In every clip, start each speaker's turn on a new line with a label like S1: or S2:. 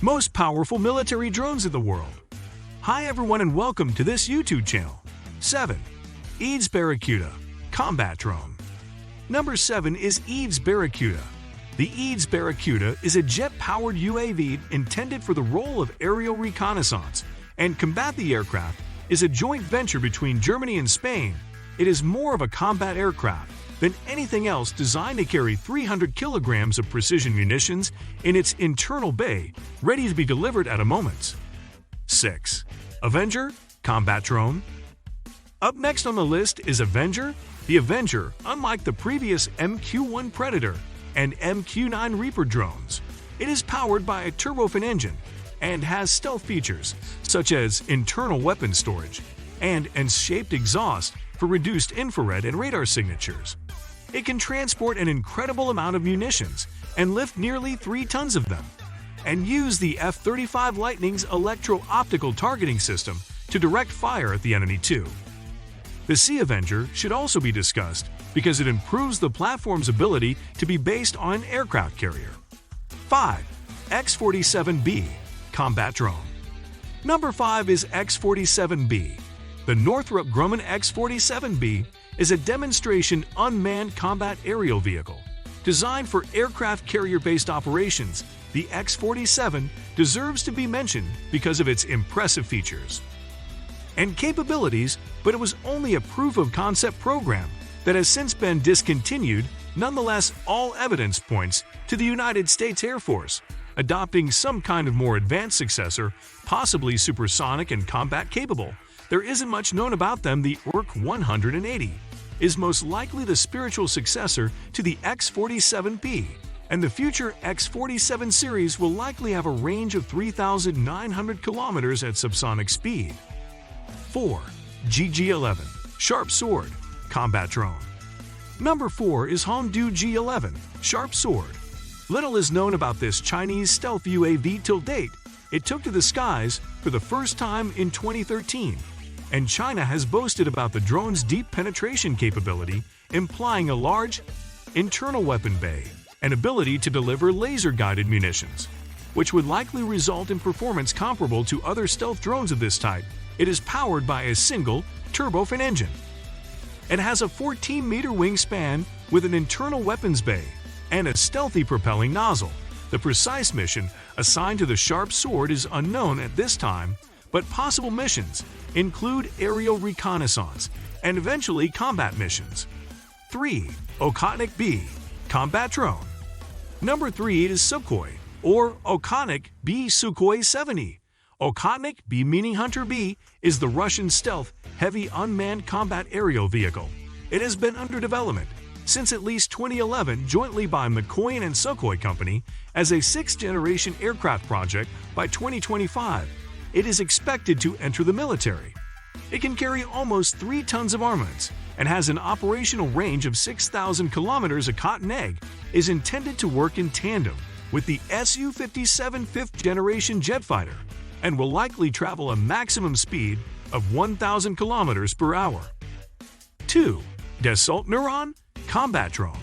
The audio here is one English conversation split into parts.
S1: Most powerful military drones in the world. Hi everyone and welcome to this YouTube channel. 7. Eads Barracuda Combat Drone. Number 7 is Eads Barracuda. The Eads Barracuda is a jet-powered UAV intended for the role of aerial reconnaissance, and combat the aircraft is a joint venture between Germany and Spain. It is more of a combat aircraft than anything else, designed to carry 300 kilograms of precision munitions in its internal bay, ready to be delivered at a moment's. 6. Avenger Combat Drone. Up next on the list is Avenger. The Avenger, unlike the previous MQ-1 Predator and MQ-9 Reaper drones, it is powered by a turbofan engine and has stealth features such as internal weapon storage and S-shaped exhaust for reduced infrared and radar signatures. It can transport an incredible amount of munitions and lift nearly 3 tons of them, and use the F-35 Lightning's electro-optical targeting system to direct fire at the enemy too. The Sea Avenger should also be discussed because it improves the platform's ability to be based on an aircraft carrier. 5. X-47B Combat Drone. Number 5 is X-47B. The Northrop Grumman X-47B is a demonstration unmanned combat aerial vehicle. Designed for aircraft carrier-based operations, the X-47 deserves to be mentioned because of its impressive features and capabilities, but it was only a proof-of-concept program that has since been discontinued. Nonetheless, all evidence points to the United States Air Force adopting some kind of more advanced successor, possibly supersonic and combat-capable. There isn't much known about them. The ORC-180 is most likely the spiritual successor to the X-47B, and the future X-47 series will likely have a range of 3,900 kilometers at subsonic speed. 4. GG-11 Sharp Sword Combat Drone. Number 4 is Hongdu G-11 Sharp Sword. Little is known about this Chinese stealth UAV till date. It took to the skies for the first time in 2013, and China has boasted about the drone's deep penetration capability, implying a large internal weapon bay and ability to deliver laser-guided munitions, which would likely result in performance comparable to other stealth drones of this type. It is powered by a single turbofan engine. It has a 14-meter wingspan with an internal weapons bay and a stealthy propelling nozzle. The precise mission assigned to the Sharp Sword is unknown at this time, but possible missions include aerial reconnaissance and eventually combat missions. 3. Okhotnik B Combat Drone. Number 3 is Sukhoi, or Okhotnik B Sukhoi 70. Okhotnik B, meaning Hunter B, is the Russian stealth, heavy unmanned combat aerial vehicle. It has been under development since at least 2011 jointly by Mikoyan and Sukhoi Company as a 6th-generation aircraft project. By 2025, it is expected to enter the military. It can carry almost 3 tons of armaments and has an operational range of 6,000 kilometers. A cotton egg is intended to work in tandem with the Su-57 5th-generation jet fighter and will likely travel a maximum speed of 1,000 kilometers per hour. 2. Dassault Neuron Combat Drone.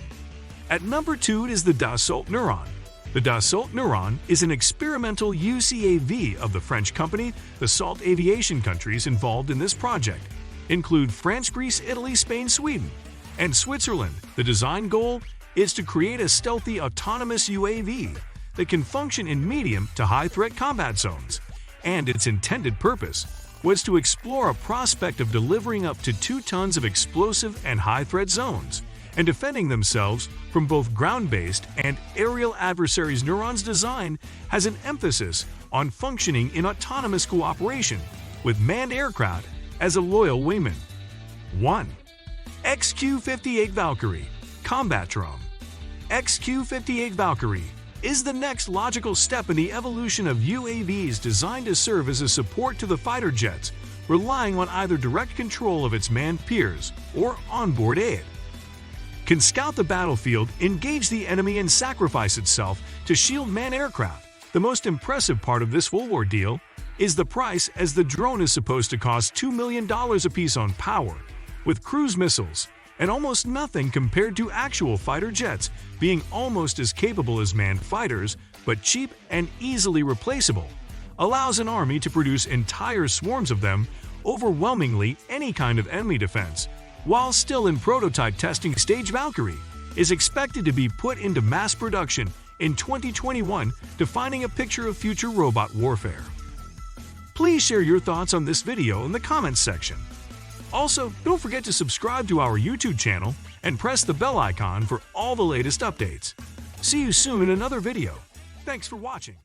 S1: At number 2 is the Dassault Neuron. The Dassault Neuron is an experimental UCAV of the French company. The Dassault aviation countries involved in this project include France, Greece, Italy, Spain, Sweden, and Switzerland. The design goal is to create a stealthy autonomous UAV that can function in medium to high-threat combat zones, and its intended purpose was to explore a prospect of delivering up to 2 tons of explosive and high-threat zones and defending themselves from both ground-based and aerial adversaries. Neuron's design has an emphasis on functioning in autonomous cooperation with manned aircraft as a loyal wingman. 1. XQ-58 Valkyrie Combat Drone. XQ-58 Valkyrie is the next logical step in the evolution of UAVs designed to serve as a support to the fighter jets, relying on either direct control of its manned peers or onboard aid. Can scout the battlefield, engage the enemy, and sacrifice itself to shield manned aircraft. The most impressive part of this full ordeal is the price, as the drone is supposed to cost $2 million apiece on power, with cruise missiles, and almost nothing compared to actual fighter jets, being almost as capable as manned fighters, but cheap and easily replaceable, allows an army to produce entire swarms of them, overwhelmingly any kind of enemy defense. While still in prototype testing stage, Valkyrie is expected to be put into mass production in 2021, defining a picture of future robot warfare. Please share your thoughts on this video in the comments section. Also, don't forget to subscribe to our YouTube channel and press the bell icon for all the latest updates. See you soon in another video. Thanks for watching.